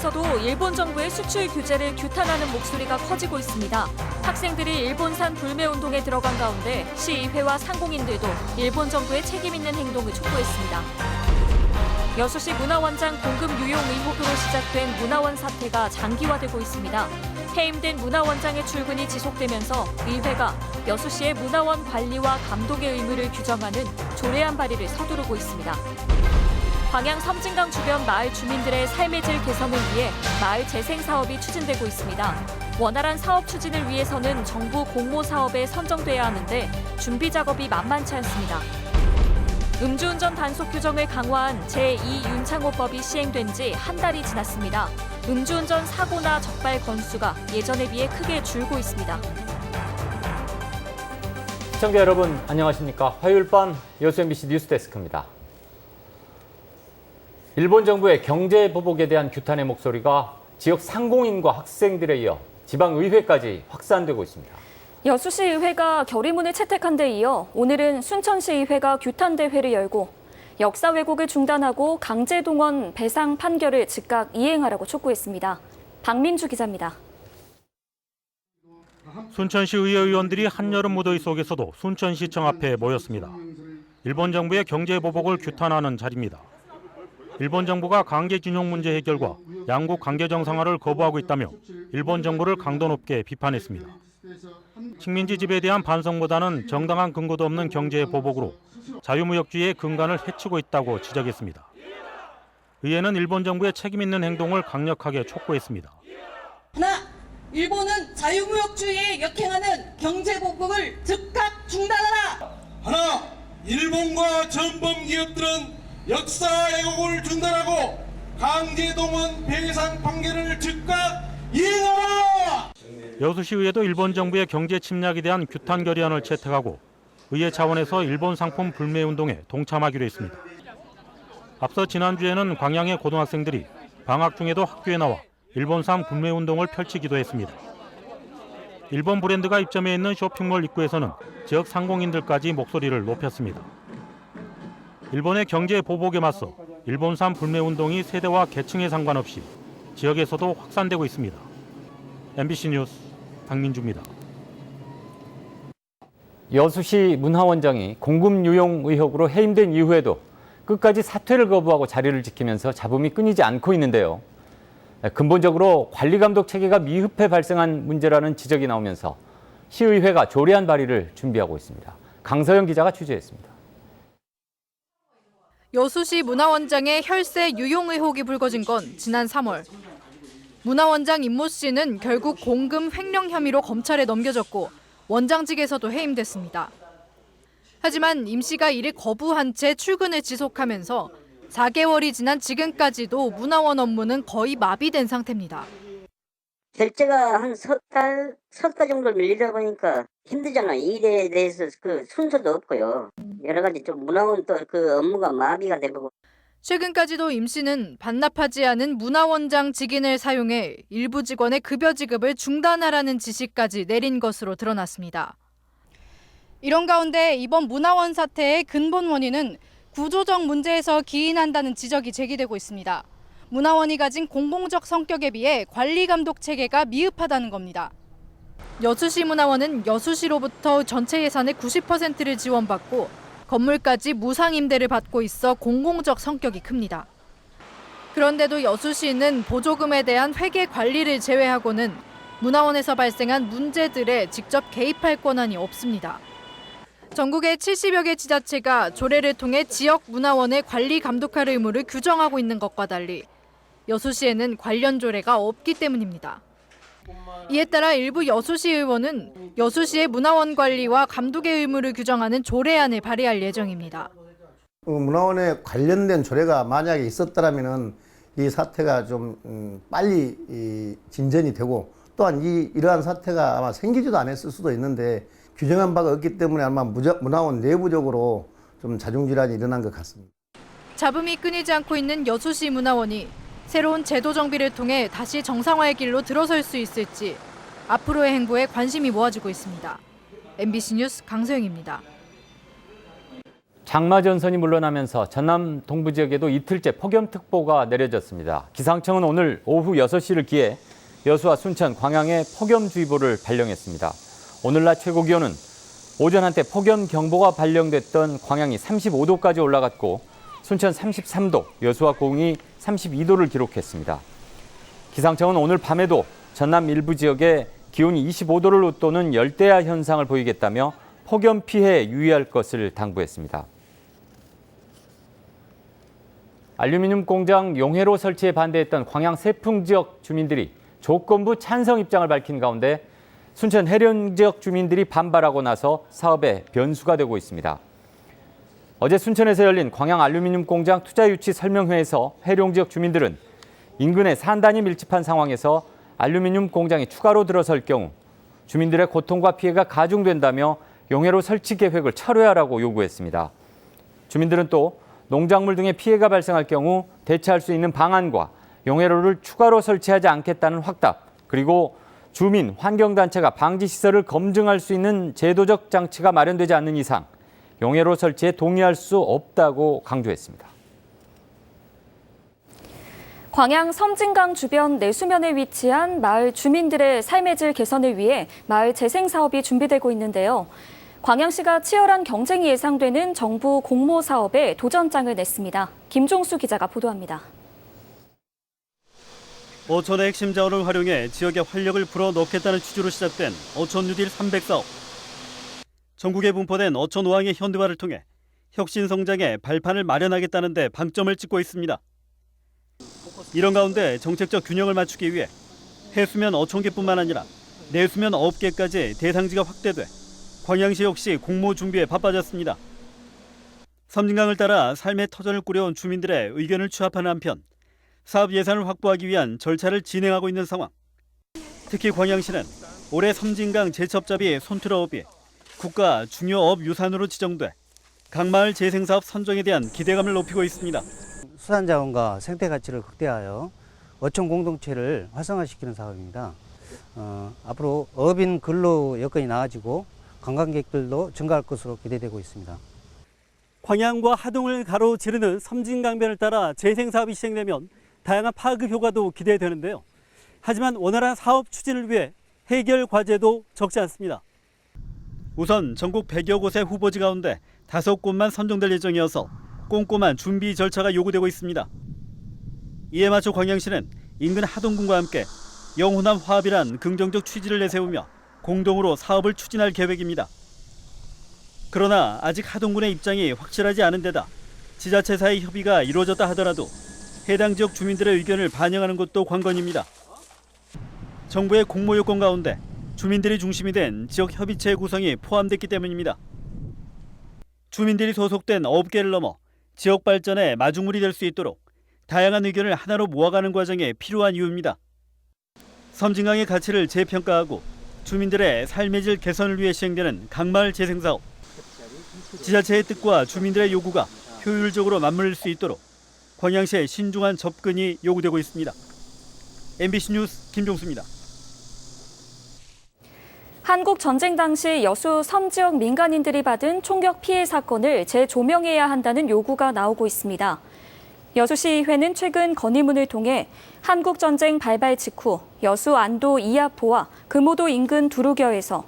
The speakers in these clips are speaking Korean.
지역에서도 일본 정부의 수출 규제를 규탄하는 목소리가 커지고 있습니다. 학생들이 일본산 불매운동에 들어간 가운데 시의회와 상공인들도 일본 정부의 책임 있는 행동을 촉구했습니다. 여수시 문화원장 공급 유용 의혹으로 시작된 문화원 사태가 장기화되고 있습니다. 해임된 문화원장의 출근이 지속되면서 의회가 여수시의 문화원 관리와 감독의 의무를 규정하는 조례안 발의를 서두르고 있습니다. 광양 섬진강 주변 마을 주민들의 삶의 질 개선을 위해 마을 재생 사업이 추진되고 있습니다. 원활한 사업 추진을 위해서는 정부 공모 사업에 선정돼야 하는데 준비 작업이 만만치 않습니다. 음주운전 단속 규정을 강화한 제2윤창호법이 시행된 지 한 달이 지났습니다. 음주운전 사고나 적발 건수가 예전에 비해 크게 줄고 있습니다. 시청자 여러분 안녕하십니까? 화요일 밤 여수 MBC 뉴스데스크입니다. 일본 정부의 경제 보복에 대한 규탄의 목소리가 지역 상공인과 학생들에 이어 지방의회까지 확산되고 있습니다. 여수시의회가 결의문을 채택한 데 이어 오늘은 순천시의회가 규탄대회를 열고 역사 왜곡을 중단하고 강제동원 배상 판결을 즉각 이행하라고 촉구했습니다. 박민주 기자입니다. 순천시 의회 의원들이 한여름 무더위 속에서도 순천시청 앞에 모였습니다. 일본 정부의 경제 보복을 규탄하는 자리입니다. 일본 정부가 강제징용 문제 해결과 양국 관계 정상화를 거부하고 있다며 일본 정부를 강도 높게 비판했습니다. 식민지 지배에 대한 반성보다는 정당한 근거도 없는 경제 보복으로 자유무역주의의 근간을 해치고 있다고 지적했습니다. 의회는 일본 정부의 책임 있는 행동을 강력하게 촉구했습니다. 하나, 일본은 자유무역주의에 역행하는 경제 보복을 즉각 중단하라. 하나, 일본과 전범 기업들은 역사 왜곡을 중단하고 강제동원 배상 판결을 즉각 이행하라! 여수시의회도 일본 정부의 경제 침략에 대한 규탄 결의안을 채택하고 의회 차원에서 일본 상품 불매운동에 동참하기로 했습니다. 앞서 지난주에는 광양의 고등학생들이 방학 중에도 학교에 나와 일본산 불매운동을 펼치기도 했습니다. 일본 브랜드가 입점해 있는 쇼핑몰 입구에서는 지역 상공인들까지 목소리를 높였습니다. 일본의 경제 보복에 맞서 일본산 불매운동이 세대와 계층에 상관없이 지역에서도 확산되고 있습니다. MBC 뉴스 박민주입니다. 여수시 문화원장이 공급 유용 의혹으로 해임된 이후에도 끝까지 사퇴를 거부하고 자리를 지키면서 잡음이 끊이지 않고 있는데요. 근본적으로 관리감독 체계가 미흡해 발생한 문제라는 지적이 나오면서 시의회가 조례안 발의를 준비하고 있습니다. 강서영 기자가 취재했습니다. 여수시 문화원장의 혈세 유용 의혹이 불거진 건 지난 3월. 문화원장 임모 씨는 결국 공금 횡령 혐의로 검찰에 넘겨졌고 원장직에서도 해임됐습니다. 하지만 임 씨가 이를 거부한 채 출근을 지속하면서 4개월이 지난 지금까지도 문화원 업무는 거의 마비된 상태입니다. 결제가 한 석 달 정도 밀리다 보니까 힘들잖아요. 일에 대해서 그 순서도 없고요. 여러 가지 좀 문화원 또 그 업무가 마비가 되고. 최근까지도 임 씨는 반납하지 않은 문화원장 직인을 사용해 일부 직원의 급여 지급을 중단하라는 지시까지 내린 것으로 드러났습니다. 이런 가운데 이번 문화원 사태의 근본 원인은 구조적 문제에서 기인한다는 지적이 제기되고 있습니다. 문화원이 가진 공공적 성격에 비해 관리 감독 체계가 미흡하다는 겁니다. 여수시 문화원은 여수시로부터 전체 예산의 90%를 지원받고 건물까지 무상 임대를 받고 있어 공공적 성격이 큽니다. 그런데도 여수시는 보조금에 대한 회계 관리를 제외하고는 문화원에서 발생한 문제들에 직접 개입할 권한이 없습니다. 전국의 70여 개 지자체가 조례를 통해 지역 문화원의 관리 감독할 의무를 규정하고 있는 것과 달리 여수시에는 관련 조례가 없기 때문입니다. 이에 따라 일부 여수시 의원은 여수시의 문화원 관리와 감독의 의무를 규정하는 조례안을 발의할 예정입니다. 문화원에 관련된 조례가 만약에 있었다면 이 사태가 좀 빨리 진전이 되고 또한 이러한 사태가 아마 생기지도 않았을 수도 있는데 규정한 바가 없기 때문에 아마 문화원 내부적으로 좀 자중질환이 일어난 것 같습니다. 잡음이 끊이지 않고 있는 여수시 문화원이 새로운 제도 정비를 통해 다시 정상화의 길로 들어설 수 있을지 앞으로의 행보에 관심이 모아지고 있습니다. MBC 뉴스 강소영입니다. 장마 전선이 물러나면서 전남 동부 지역에도 이틀째 폭염특보가 내려졌습니다. 기상청은 오늘 오후 6시를 기해 여수와 순천, 광양에 폭염주의보를 발령했습니다. 오늘 낮 최고 기온은 오전 한때 폭염경보가 발령됐던 광양이 35도까지 올라갔고 순천 33도, 여수와 고흥이 32도를 기록했습니다. 기상청은 오늘 밤에도 전남 일부 지역에 기온이 25도를 웃도는 열대야 현상을 보이겠다며 폭염 피해에 유의할 것을 당부했습니다. 알루미늄 공장 용해로 설치에 반대했던 광양 세풍 지역 주민들이 조건부 찬성 입장을 밝힌 가운데 순천 해령 지역 주민들이 반발하고 나서 사업에 변수가 되고 있습니다. 어제 순천에서 열린 광양 알루미늄 공장 투자 유치 설명회에서 해령 지역 주민들은 인근에 산단이 밀집한 상황에서 알루미늄 공장이 추가로 들어설 경우 주민들의 고통과 피해가 가중된다며 용해로 설치 계획을 철회하라고 요구했습니다. 주민들은 또 농작물 등의 피해가 발생할 경우 대처할 수 있는 방안과 용해로를 추가로 설치하지 않겠다는 확답, 그리고 주민, 환경단체가 방지시설을 검증할 수 있는 제도적 장치가 마련되지 않는 이상 용해로 설치에 동의할 수 없다고 강조했습니다. 광양 섬진강 주변 내수면에 위치한 마을 주민들의 삶의 질 개선을 위해 마을 재생 사업이 준비되고 있는데요. 광양시가 치열한 경쟁이 예상되는 정부 공모 사업에 도전장을 냈습니다. 김종수 기자가 보도합니다. 어촌의 핵심 자원을 활용해 지역에 활력을 불어넣겠다는 취지로 시작된 어촌 뉴딜 300사업. 전국에 분포된 어촌 어항의 현대화를 통해 혁신 성장의 발판을 마련하겠다는 데 방점을 찍고 있습니다. 이런 가운데 정책적 균형을 맞추기 위해 해수면 어촌계뿐만 아니라 내수면 어업계까지 대상지가 확대돼 광양시 역시 공모 준비에 바빠졌습니다. 섬진강을 따라 삶의 터전을 꾸려온 주민들의 의견을 취합하는 한편 사업 예산을 확보하기 위한 절차를 진행하고 있는 상황. 특히 광양시는 올해 섬진강 제첩잡이 손틀어업이 국가 중요업 유산으로 지정돼 각 마을 재생사업 선정에 대한 기대감을 높이고 있습니다. 수산자원과 생태가치를 극대화하여 어촌 공동체를 활성화시키는 사업입니다. 앞으로 어민 근로 여건이 나아지고 관광객들도 증가할 것으로 기대되고 있습니다. 광양과 하동을 가로지르는 섬진강변을 따라 재생사업이 시행되면 다양한 파급 효과도 기대되는데요. 하지만 원활한 사업 추진을 위해 해결 과제도 적지 않습니다. 우선 전국 100여 곳의 후보지 가운데 5곳만 선정될 예정이어서 꼼꼼한 준비 절차가 요구되고 있습니다. 이에 맞춰 광양시는 인근 하동군과 함께 영호남 화합이란 긍정적 취지를 내세우며 공동으로 사업을 추진할 계획입니다. 그러나 아직 하동군의 입장이 확실하지 않은 데다 지자체 사이 협의가 이루어졌다 하더라도 해당 지역 주민들의 의견을 반영하는 것도 관건입니다. 정부의 공모 요건 가운데 주민들이 중심이 된 지역 협의체 구성이 포함됐기 때문입니다. 주민들이 소속된 업계를 넘어 지역 발전의 마중물이 될 수 있도록 다양한 의견을 하나로 모아가는 과정에 필요한 이유입니다. 섬진강의 가치를 재평가하고 주민들의 삶의 질 개선을 위해 시행되는 강마을 재생사업. 지자체의 뜻과 주민들의 요구가 효율적으로 맞물릴 수 있도록 광양시의 신중한 접근이 요구되고 있습니다. MBC 뉴스 김종수입니다. 한국 전쟁 당시 여수 섬 지역 민간인들이 받은 총격 피해 사건을 재조명해야 한다는 요구가 나오고 있습니다. 여수시의회는 최근 건의문을 통해 한국 전쟁 발발 직후 여수 안도 이하포와 금오도 인근 두루겨에서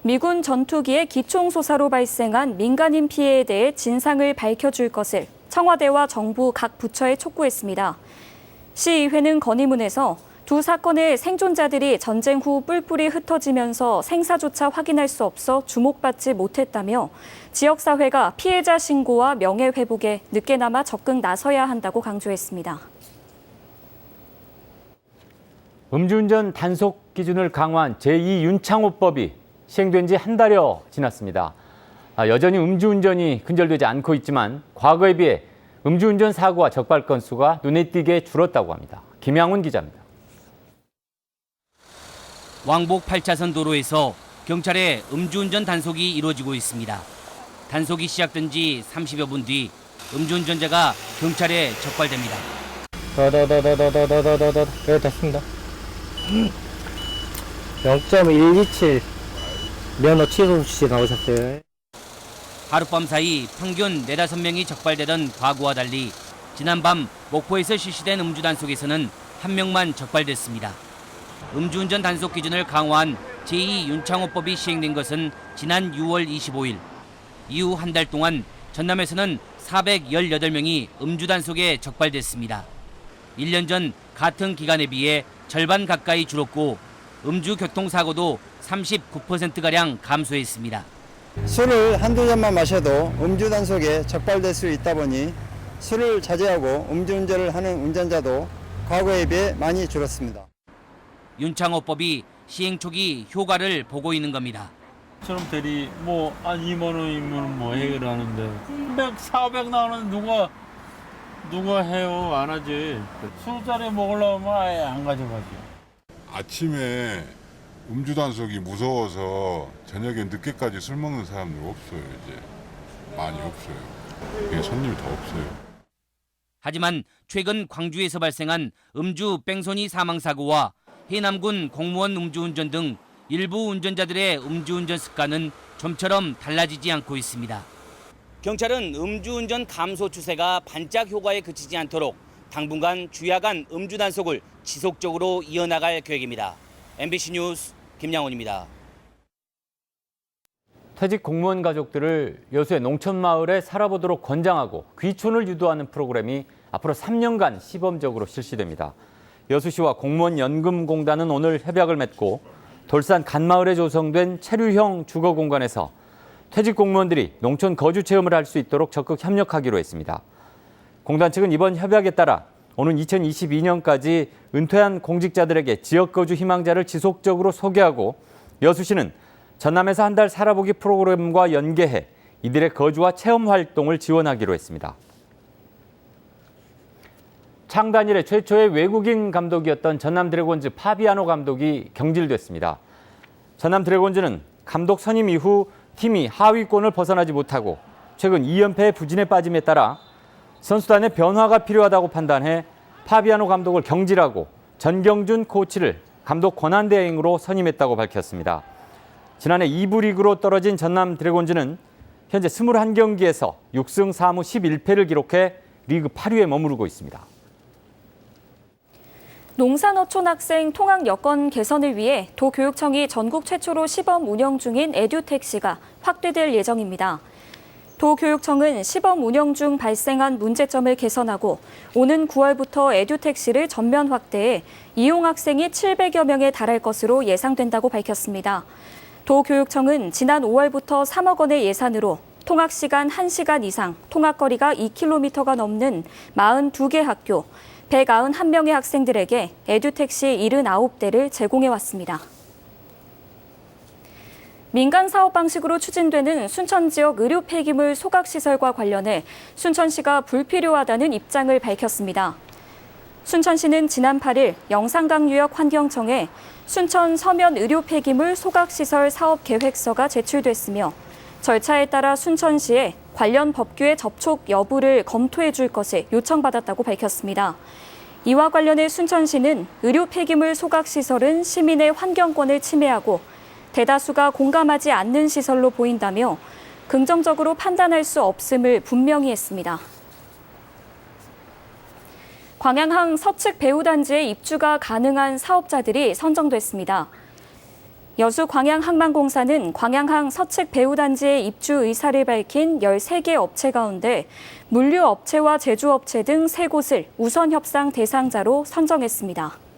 미군 전투기의 기총소사로 발생한 민간인 피해에 대해 진상을 밝혀줄 것을 청와대와 정부 각 부처에 촉구했습니다. 시의회는 건의문에서 두 사건의 생존자들이 전쟁 후 뿔뿔이 흩어지면서 생사조차 확인할 수 없어 주목받지 못했다며 지역사회가 피해자 신고와 명예회복에 늦게나마 적극 나서야 한다고 강조했습니다. 음주운전 단속 기준을 강화한 제2윤창호법이 시행된 지 한 달여 지났습니다. 여전히 음주운전이 근절되지 않고 있지만 과거에 비해 음주운전 사고와 적발 건수가 눈에 띄게 줄었다고 합니다. 김양훈 기자입니다. 왕복 8차선 도로에서 경찰의 음주운전 단속이 이루어지고 있습니다. 단속이 시작된 지 30여 분 뒤 음주운전자가 경찰에 적발됩니다. 네, 됐습니다. 0.127 면허 취소 수치 나오셨어요. 하룻밤 사이 평균 4-5명이 적발되던 과거와 달리 지난밤 목포에서 실시된 음주 단속에서는 1명만 적발됐습니다. 음주운전 단속 기준을 강화한 제2윤창호법이 시행된 것은 지난 6월 25일. 이후 한 달 동안 전남에서는 418명이 음주 단속에 적발됐습니다. 1년 전 같은 기간에 비해 절반 가까이 줄었고 음주 교통사고도 39%가량 감소했습니다. 술을 한두 잔만 마셔도 음주 단속에 적발될 수 있다 보니 술을 자제하고 음주운전을 하는 운전자도 과거에 비해 많이 줄었습니다. 윤창호법이 시행 초기 효과를 보고 있는 겁니다. 처럼 대리 한 2만 원이면 해결하는데 300, 400 나오는 누가 해요? 안 하지. 술자리 먹으려면 아예 안 가져가지. 아침에 음주 단속이 무서워서 저녁에 늦게까지 술 먹는 사람들 없어요. 이제 많이 없어요. 이게 손님이 더 없어요. 하지만 최근 광주에서 발생한 음주 뺑소니 사망사고와 해남군 공무원 음주운전 등 일부 운전자들의 음주운전 습관은 좀처럼 달라지지 않고 있습니다. 경찰은 음주운전 감소 추세가 반짝 효과에 그치지 않도록 당분간 주야간 음주 단속을 지속적으로 이어나갈 계획입니다. MBC 뉴스 김양훈입니다. 퇴직 공무원 가족들을 여수의 농촌마을에 살아보도록 권장하고 귀촌을 유도하는 프로그램이 앞으로 3년간 시범적으로 실시됩니다. 여수시와 공무원연금공단은 오늘 협약을 맺고 돌산 간마을에 조성된 체류형 주거공간에서 퇴직 공무원들이 농촌 거주 체험을 할 수 있도록 적극 협력하기로 했습니다. 공단 측은 이번 협약에 따라 오는 2022년까지 은퇴한 공직자들에게 지역거주 희망자를 지속적으로 소개하고 여수시는 전남에서 한 달 살아보기 프로그램과 연계해 이들의 거주와 체험 활동을 지원하기로 했습니다. 창단 이래 최초의 외국인 감독이었던 전남 드래곤즈 파비아노 감독이 경질됐습니다. 전남 드래곤즈는 감독 선임 이후 팀이 하위권을 벗어나지 못하고 최근 2연패의 부진에 빠짐에 따라 선수단의 변화가 필요하다고 판단해 파비아노 감독을 경질하고 전경준 코치를 감독 권한대행으로 선임했다고 밝혔습니다. 지난해 2부 리그로 떨어진 전남 드래곤즈는 현재 21경기에서 6승 4무 11패를 기록해 리그 8위에 머무르고 있습니다. 농산어촌 학생 통학 여건 개선을 위해 도교육청이 전국 최초로 시범 운영 중인 에듀택시가 확대될 예정입니다. 도교육청은 시범 운영 중 발생한 문제점을 개선하고 오는 9월부터 에듀택시를 전면 확대해 이용 학생이 700여 명에 달할 것으로 예상된다고 밝혔습니다. 도교육청은 지난 5월부터 3억 원의 예산으로 통학시간 1시간 이상, 통학거리가 2km가 넘는 42개 학교, 191명의 학생들에게 에듀택시 79대를 제공해왔습니다. 민간 사업 방식으로 추진되는 순천 지역 의료 폐기물 소각시설과 관련해 순천시가 불필요하다는 입장을 밝혔습니다. 순천시는 지난 8일 영산강유역 환경청에 순천 서면 의료 폐기물 소각시설 사업 계획서가 제출됐으며 절차에 따라 순천시에 관련 법규의 접촉 여부를 검토해 줄 것을 요청받았다고 밝혔습니다. 이와 관련해 순천시는 의료 폐기물 소각시설은 시민의 환경권을 침해하고 대다수가 공감하지 않는 시설로 보인다며 긍정적으로 판단할 수 없음을 분명히 했습니다. 광양항 서측 배후단지에 입주가 가능한 사업자들이 선정됐습니다. 여수 광양항만공사는 광양항 서측 배후단지에 입주 의사를 밝힌 13개 업체 가운데 물류업체와 제조업체 등 3곳을 우선 협상 대상자로 선정했습니다.